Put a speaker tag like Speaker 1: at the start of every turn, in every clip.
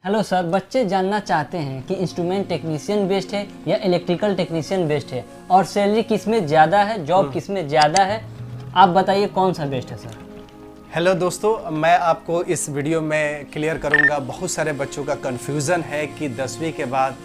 Speaker 1: Hello sir, बच्चे जानना चाहते हैं कि इंस्ट्रूमेंट टेक्नीशियन बेस्ट है या इलेक्ट्रिकल टेक्नीशियन बेस्ट है, और सैलरी किस में ज़्यादा है, जॉब किस में ज़्यादा है। आप बताइए कौन सा बेस्ट है सर।
Speaker 2: हेलो दोस्तों, मैं आपको इस वीडियो में क्लियर करूंगा। बहुत सारे बच्चों का कन्फ्यूज़न है कि 10वीं के बाद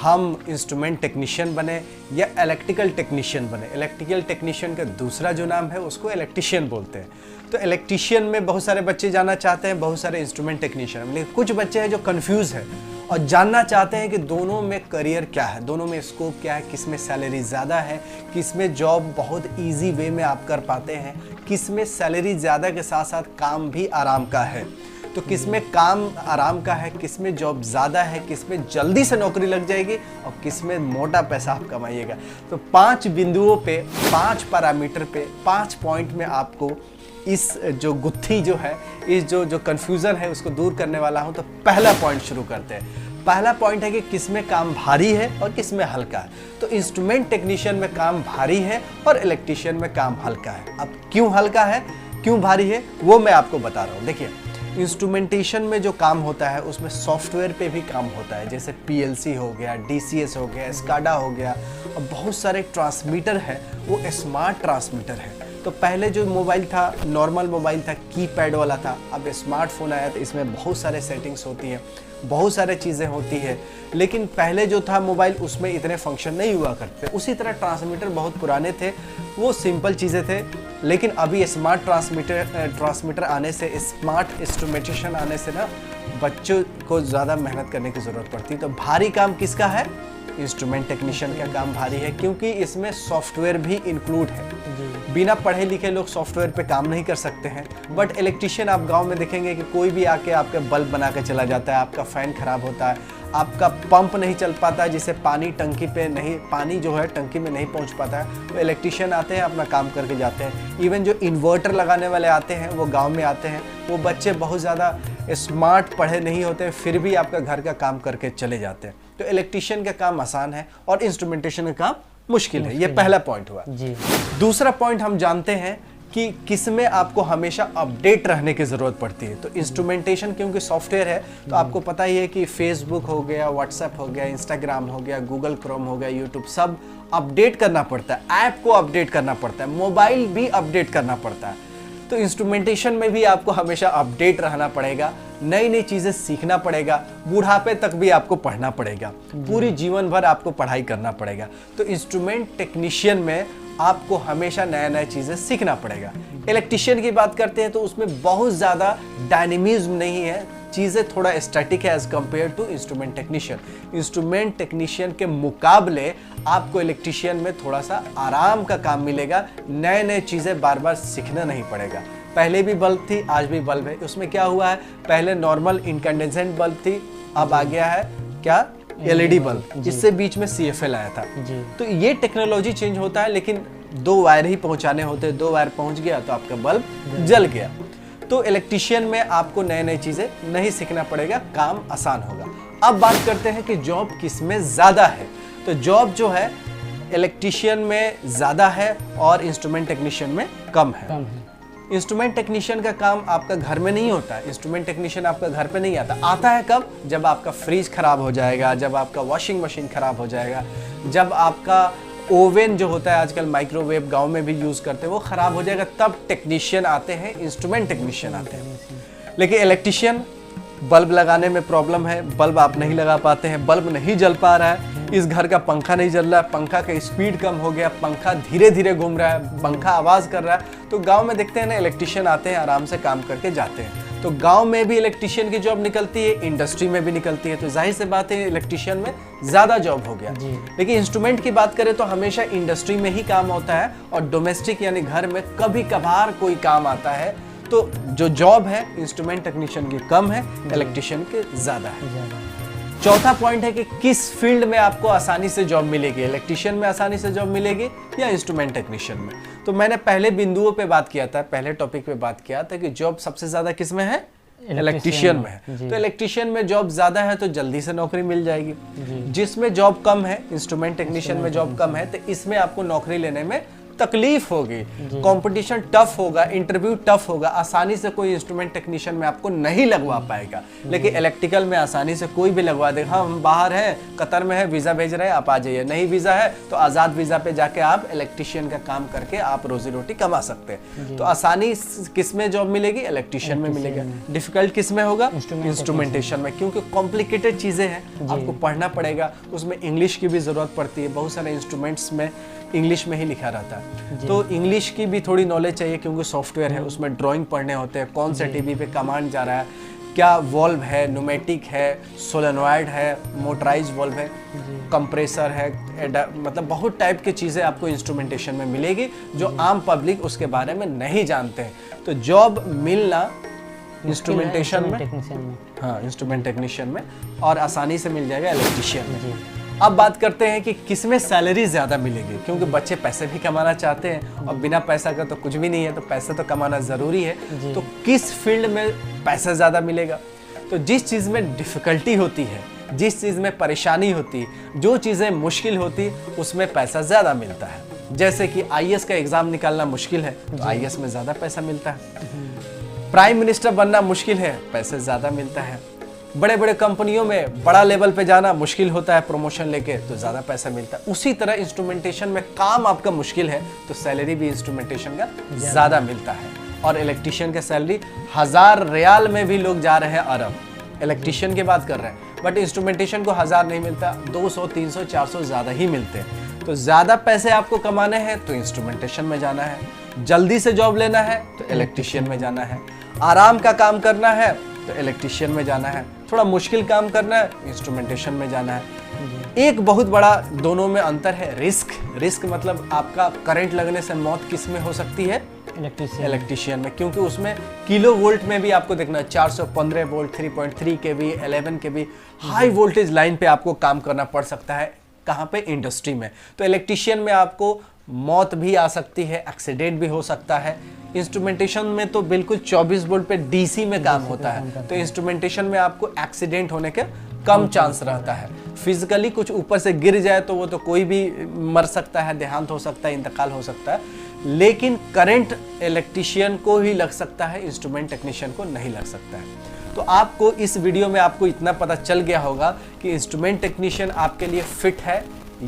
Speaker 2: हम इंस्ट्रूमेंट टेक्नीशियन बने या इलेक्ट्रिकल टेक्नीशियन बने। इलेक्ट्रिकल टेक्नीशियन का दूसरा जो नाम है उसको इलेक्ट्रीशियन बोलते हैं। तो इलेक्ट्रीशियन में बहुत सारे बच्चे जानना चाहते हैं, बहुत सारे इंस्ट्रूमेंट टेक्नीशियन, लेकिन कुछ बच्चे हैं जो कंफ्यूज है और जानना चाहते हैं कि दोनों में करियर क्या है, दोनों में स्कोप क्या है, किस में सैलरी ज़्यादा है, किस में जॉब बहुत ईजी वे में आप कर पाते हैं, किस में सैलरी ज़्यादा के साथ साथ काम भी आराम का है। तो किस में काम आराम का है, किस में जॉब ज़्यादा है, किस में जल्दी से नौकरी लग जाएगी और किस में मोटा पैसा आप कमाइएगा। तो 5 बिंदुओं पे, 5 पैरामीटर पे, 5 पॉइंट में आपको इस जो गुत्थी जो है, इस जो कन्फ्यूज़न है उसको दूर करने वाला हूँ। तो पहला पॉइंट शुरू करते हैं। पहला पॉइंट है कि किस में काम भारी है और किस में हल्का है। तो इंस्ट्रूमेंट टेक्नीशियन में काम भारी है और इलेक्ट्रीशियन में काम हल्का है। अब क्यों हल्का है, क्यों भारी है, वो मैं आपको बता रहा हूँ। देखिए, इंस्ट्रूमेंटेशन में जो काम होता है उसमें सॉफ्टवेयर पे भी काम होता है, जैसे पीएलसी हो गया, डीसीएस हो गया, स्काडा हो गया, और बहुत सारे ट्रांसमीटर है वो स्मार्ट ट्रांसमीटर है। तो पहले जो मोबाइल था, नॉर्मल मोबाइल था, कीपैड वाला था। अब स्मार्टफोन आया तो इसमें बहुत सारे सेटिंग्स होती है, बहुत सारे चीज़ें होती है। लेकिन पहले जो था मोबाइल, उसमें इतने फंक्शन नहीं हुआ करते। उसी तरह ट्रांसमीटर बहुत पुराने थे, वो सिंपल चीज़ें थे। लेकिन अभी स्मार्ट ट्रांसमीटर आने से, स्मार्ट इंस्ट्रूमेंटेशन आने से ना बच्चों को ज़्यादा मेहनत करने की ज़रूरत पड़ती है। तो भारी काम किसका है? इंस्ट्रूमेंट टेक्नीशियन का काम भारी है, क्योंकि इसमें सॉफ्टवेयर भी इंक्लूड है। बिना पढ़े लिखे लोग सॉफ्टवेयर पे काम नहीं कर सकते हैं। बट इलेक्ट्रीशियन आप गांव में देखेंगे कि कोई भी आके आपका बल्ब बना के चला जाता है, आपका फ़ैन खराब होता है, आपका पंप नहीं चल पाता है, जिससे पानी टंकी पे नहीं, पानी जो है टंकी में नहीं पहुंच पाता है, तो इलेक्ट्रीशियन आते हैं, अपना काम करके जाते हैं। इवन जो इन्वर्टर लगाने वाले आते हैं वो गाँव में आते हैं। वो बच्चे बहुत ज़्यादा स्मार्ट पढ़े नहीं होते हैं, फिर भी आपका घर का काम करके चले जाते हैं। तो इलेक्ट्रीशियन का काम आसान है और इंस्ट्रूमेंटेशन का काम मुश्किल है। ये पहला पॉइंट हुआ जी। दूसरा पॉइंट हम जानते हैं कि किस में आपको हमेशा अपडेट रहने की ज़रूरत पड़ती है। तो इंस्ट्रूमेंटेशन क्योंकि सॉफ्टवेयर है, तो आपको पता ही है कि फेसबुक हो गया, व्हाट्सएप हो गया, इंस्टाग्राम हो गया, गूगल क्रोम हो गया, यूट्यूब, सब अपडेट करना पड़ता है। ऐप को अपडेट करना पड़ता है, मोबाइल भी अपडेट करना पड़ता है। तो इंस्ट्रूमेंटेशन में भी आपको हमेशा अपडेट रहना पड़ेगा, नई नई चीज़ें सीखना पड़ेगा, बुढ़ापे तक भी आपको पढ़ना पड़ेगा, पूरी जीवन भर आपको पढ़ाई करना पड़ेगा। तो इंस्ट्रूमेंट टेक्नीशियन में आपको हमेशा नया नया चीज़ें सीखना पड़ेगा। इलेक्ट्रीशियन की बात करते हैं तो उसमें बहुत ज़्यादा डायनेमिज्म नहीं है, चीज़ें थोड़ा स्टैटिक है as compared to instrument technician. Instrument technician के मुकाबले आपको इलेक्ट्रीशियन में थोड़ा सा आराम का काम मिलेगा, नए नए चीज़ें बार बार सीखना नहीं पड़ेगा। पहले भी बल्ब थी, आज भी बल्ब है। उसमें क्या हुआ है, पहले नॉर्मल इनकैंडेसेंट बल्ब थी, अब आ गया है क्या, एलईडी बल्ब, जिससे बीच में सीएफएल आया था। तो ये टेक्नोलॉजी चेंज होता है, लेकिन 2 वायर ही पहुंचाने होते हैं, 2 वायर पहुंच गया तो आपका बल्ब जल गया। तो इलेक्ट्रीशियन में आपको नए नए चीज़ें नहीं सीखना पड़ेगा, काम आसान होगा। अब बात करते हैं कि जॉब किस में ज़्यादा है। तो जॉब जो है इलेक्ट्रीशियन में ज़्यादा है और इंस्ट्रूमेंट टेक्नीशियन में कम है। इंस्ट्रूमेंट टेक्नीशियन का काम आपका घर में नहीं होता है। इंस्ट्रूमेंट टेक्नीशियन आपका घर पे नहीं आता है कब? जब आपका फ्रिज खराब हो जाएगा, जब आपका वॉशिंग मशीन खराब हो जाएगा, जब आपका ओवन जो होता है, आजकल माइक्रोवेव गांव में भी यूज़ करते हैं, वो ख़राब हो जाएगा, तब टेक्नीशियन आते हैं, इंस्ट्रूमेंट टेक्नीशियन आते हैं। लेकिन इलेक्ट्रीशियन, बल्ब लगाने में प्रॉब्लम है, बल्ब आप नहीं लगा पाते हैं, बल्ब नहीं जल पा रहा है, इस घर का पंखा नहीं चल रहा है, पंखा का स्पीड कम हो गया, पंखा धीरे धीरे घूम रहा है, पंखा आवाज़ कर रहा है, तो गांव में देखते हैं ना, इलेक्ट्रीशियन आते हैं, आराम से काम करके जाते हैं। तो गांव में भी इलेक्ट्रीशियन की जॉब निकलती है, इंडस्ट्री में भी निकलती है, तो जाहिर से बात है इलेक्ट्रीशियन में ज़्यादा जॉब हो गया। लेकिन इंस्ट्रूमेंट की बात करें तो हमेशा इंडस्ट्री में ही काम होता है, और डोमेस्टिक यानी घर में कभी कभार कोई काम आता है। तो जो जॉब है इंस्ट्रूमेंट टेक्नीशियन की कम है, इलेक्ट्रीशियन की ज़्यादा है। चौथा पॉइंट है कि किस फील्ड में आपको आसानी से जॉब मिलेगी, इलेक्ट्रीशियन में आसानी से जॉब मिलेगी या इंस्ट्रूमेंट टेक्नीशियन में। तो मैंने पहले बिंदुओं पे बात किया था, पहले टॉपिक पे बात किया था कि जॉब सबसे ज़्यादा किस में है, इलेक्ट्रीशियन में है। तो इलेक्ट्रीशियन में जॉब ज़्यादा है तो जल्दी से नौकरी मिल जाएगी। जिसमें जॉब कम है, इंस्ट्रूमेंट टेक्नीशियन में जॉब कम है, तो इसमें आपको नौकरी लेने में तकलीफ होगी, कंपटीशन टफ होगा, इंटरव्यू टफ होगा, आसानी से कोई इंस्ट्रूमेंट टेक्नीशियन में आपको नहीं लगवा पाएगा। लेकिन इलेक्ट्रिकल में आसानी से कोई भी लगवा देगा। हाँ, हम बाहर हैं, कतर में है, वीज़ा भेज रहे हैं, आप आ जाइए। नहीं वीज़ा है तो आज़ाद वीज़ा पे जाके आप इलेक्ट्रिशियन का काम करके आप रोजी रोटी कमा सकते हैं। तो आसानी किस में जॉब मिलेगी? इलेक्ट्रिशियन में मिलेगा। डिफिकल्ट किस में होगा? इंस्ट्रूमेंटेशन में, क्योंकि कॉम्प्लिकेटेड चीज़ें हैं, आपको पढ़ना पड़ेगा, उसमें इंग्लिश की भी ज़रूरत पड़ती है। बहुत सारे इंस्ट्रूमेंट्स में इंग्लिश में ही लिखा रहता है, तो इंग्लिश की भी थोड़ी नॉलेज चाहिए, क्योंकि सॉफ्टवेयर है, उसमें ड्राइंग पढ़ने होते हैं, कौन से टीवी पे कमांड जा रहा है, क्या वॉल्व है, न्यूमेटिक है, सोलेनॉइड है, मोटराइज वॉल्व है, कंप्रेसर है, मतलब बहुत टाइप की चीज़ें आपको इंस्ट्रूमेंटेशन में मिलेगी जो आम पब्लिक उसके बारे में नहीं जानते हैं। तो जॉब मिलना इंस्ट्रूमेंटेशन में, हाँ, इंस्ट्रूमेंट टेक्नीशियन में, और आसानी से मिल जाएगा इलेक्ट्रिशियन में। अब बात करते हैं कि किसमें सैलरी ज़्यादा मिलेगी, क्योंकि बच्चे पैसे भी कमाना चाहते हैं और बिना पैसा का तो कुछ भी नहीं है, तो पैसे तो कमाना ज़रूरी है। तो किस फील्ड में पैसा ज़्यादा मिलेगा? तो जिस चीज़ में डिफ़िकल्टी होती है, जिस चीज़ में परेशानी होती है, जो चीज़ें मुश्किल होती, उसमें पैसा ज़्यादा मिलता है। जैसे कि IAS का एग्ज़ाम निकालना मुश्किल है, तो IAS में ज़्यादा पैसा मिलता है। प्राइम मिनिस्टर बनना मुश्किल है, पैसे ज़्यादा मिलता है। बड़े बड़े कंपनियों में बड़ा लेवल पे जाना मुश्किल होता है, प्रमोशन लेके, तो ज़्यादा पैसा मिलता है। उसी तरह इंस्ट्रूमेंटेशन में काम आपका मुश्किल है, तो सैलरी भी इंस्ट्रूमेंटेशन का ज़्यादा मिलता है। और इलेक्ट्रिशियन का सैलरी 1000 रियाल में भी लोग जा रहे हैं अरब, इलेक्ट्रिशियन की बात कर रहे हैं, बट इंस्ट्रूमेंटेशन को 1000 नहीं मिलता, 200, 300, 400 ज़्यादा ही मिलते हैं। तो ज़्यादा पैसे आपको कमाने हैं तो इंस्ट्रूमेंटेशन में जाना है, जल्दी से जॉब लेना है तो इलेक्ट्रिशियन में जाना है, आराम का काम करना है तो इलेक्ट्रिशियन में जाना है, थोड़ा मुश्किल काम करना है इंस्ट्रूमेंटेशन में जाना है। एक बहुत बड़ा दोनों में अंतर है, रिस्क मतलब आपका करंट लगने से मौत किस में हो सकती है? इलेक्ट्रिशियन में, क्योंकि उसमें किलो वोल्ट में भी आपको देखना है, 415 volt, 3.3 kV, 11 kV high voltage line पे आपको काम करना पड़ सकता है। कहाँ पे? इंडस्ट्री में। तो इलेक्ट्रिशियन में आपको मौत भी आ सकती है, एक्सीडेंट भी हो सकता है। इंस्ट्रूमेंटेशन में तो बिल्कुल 24 वोल्ट पे DC में काम होता है, तो इंस्ट्रूमेंटेशन में आपको एक्सीडेंट होने के कम चांस रहता है। फिजिकली कुछ ऊपर से गिर जाए तो वो तो कोई भी मर सकता है, देहांत हो सकता है, इंतकाल हो सकता है, लेकिन करंट इलेक्ट्रिशियन को ही लग सकता है, इंस्ट्रूमेंट टेक्नीशियन को नहीं लग सकता है। तो आपको इस वीडियो में आपको इतना पता चल गया होगा कि इंस्ट्रूमेंट टेक्नीशियन आपके लिए फिट है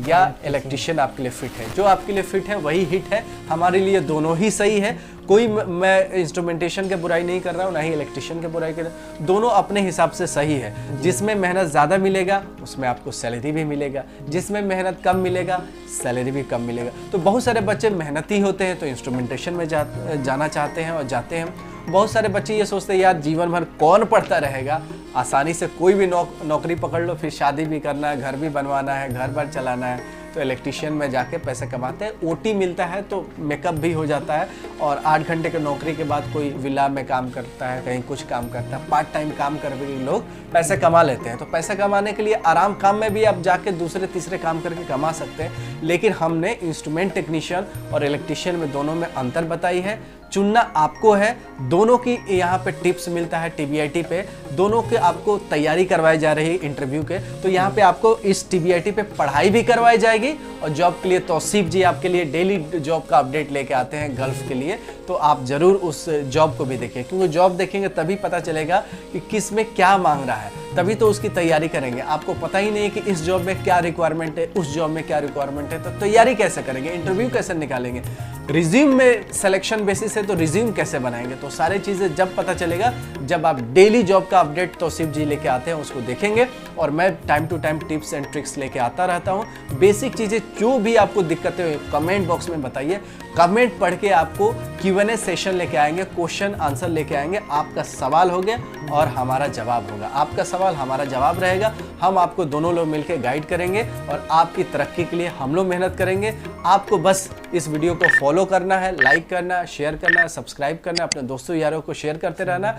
Speaker 2: या इलेक्ट्रिशियन आपके लिए फिट है। जो आपके लिए फिट है वही हिट है, हमारे लिए दोनों ही सही है। कोई मैं इंस्ट्रूमेंटेशन के बुराई नहीं कर रहा हूँ, ना ही इलेक्ट्रिशियन के बुराई कर रहा हूँ, दोनों अपने हिसाब से सही है। जिसमें मेहनत ज़्यादा मिलेगा उसमें आपको सैलरी भी मिलेगा, जिसमें मेहनत कम मिलेगा सैलरी भी कम मिलेगा। तो बहुत सारे बच्चे मेहनती होते हैं तो इंस्ट्रूमेंटेशन में जाना चाहते हैं और जाते हैं। बहुत सारे बच्चे ये सोचते हैं यार जीवन भर कौन पढ़ता रहेगा, आसानी से कोई भी नौकरी पकड़ लो, फिर शादी भी करना है, घर भी बनवाना है, घर बार चलाना है, तो इलेक्ट्रिशियन में जाके पैसे कमाते हैं। OT मिलता है तो मेकअप भी हो जाता है, और 8 घंटे की नौकरी के बाद कोई विला में काम करता है, कहीं कुछ काम करता है, पार्ट टाइम काम करके लोग पैसे कमा लेते हैं। तो पैसे कमाने के लिए आराम काम में भी आप जाके दूसरे तीसरे काम करके कमा सकते हैं, लेकिन हमने इंस्ट्रूमेंट टेक्नीशियन और इलेक्ट्रिशियन में दोनों में अंतर बताई है। चुनना आपको है, दोनों की यहाँ पे टिप्स मिलता है TBIT पे, दोनों के आपको तैयारी करवाई जा रही है इंटरव्यू के। तो यहाँ पे आपको इस TBIT पे पढ़ाई भी करवाई जाएगी, और जॉब के लिए तौसीफ जी आपके लिए डेली जॉब का अपडेट लेके आते हैं गल्फ के लिए, तो आप ज़रूर उस जॉब को भी देखें, क्योंकि जॉब देखेंगे तभी पता चलेगा कि किस में क्या मांग रहा है, तभी तो उसकी तैयारी करेंगे। आपको पता ही नहीं है कि इस जॉब में क्या रिक्वायरमेंट है, उस जॉब में क्या रिक्वायरमेंट है, तो तैयारी कैसे करेंगे, इंटरव्यू कैसे निकालेंगे, रिज्यूम में सिलेक्शन बेसिस है तो रिज्यूम कैसे बनाएंगे। तो सारी चीज़ें जब पता चलेगा जब आप डेली जॉब का अपडेट तौसीफ जी लेके आते हैं, उसको देखेंगे, और मैं time to time tips and tricks लेके आता रहता हूँ। बेसिक चीज़ें जो भी आपको दिक्कतें हुई कमेंट बॉक्स में बताइए, कमेंट पढ़ के आपको Q&A सेशन लेके आएंगे, क्वेश्चन आंसर लेके आएंगे। आपका सवाल हो गया और हमारा जवाब होगा, आपका सवाल हमारा जवाब रहेगा। हम आपको दोनों लोग मिलकर गाइड करेंगे और आपकी तरक्की के लिए हम लोग मेहनत करेंगे। आपको बस इस वीडियो को फॉलो करना है, लाइक करना है, शेयर करना है, सब्सक्राइब करना है, अपने दोस्तों यारों को शेयर करते रहना।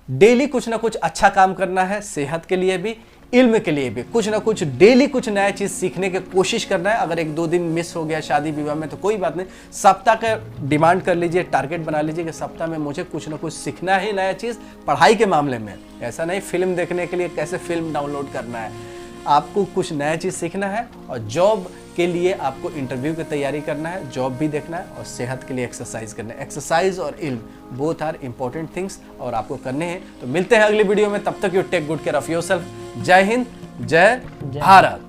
Speaker 2: डेली कुछ ना कुछ अच्छा काम करना है, सेहत के लिए भी, इल्म के लिए भी, कुछ ना कुछ डेली कुछ नया चीज़ सीखने की कोशिश करना है। अगर 1-2 दिन मिस हो गया शादी विवाह में तो कोई बात नहीं, सप्ताह का डिमांड कर लीजिए, टारगेट बना लीजिए कि सप्ताह में मुझे कुछ ना कुछ सीखना है, नया चीज़ पढ़ाई के मामले में। ऐसा नहीं फिल्म देखने के लिए कैसे फिल्म डाउनलोड करना है, आपको कुछ नया चीज़ सीखना है। और जॉब के लिए आपको इंटरव्यू की तैयारी करना है, जॉब भी देखना है और सेहत के लिए एक्सरसाइज करना है। एक्सरसाइज और इल्म बोथ आर इंपॉर्टेंट थिंग्स और आपको करने हैं। तो मिलते हैं अगली वीडियो में, तब तक you take good care of yourself. जय हिंद, जय भारत।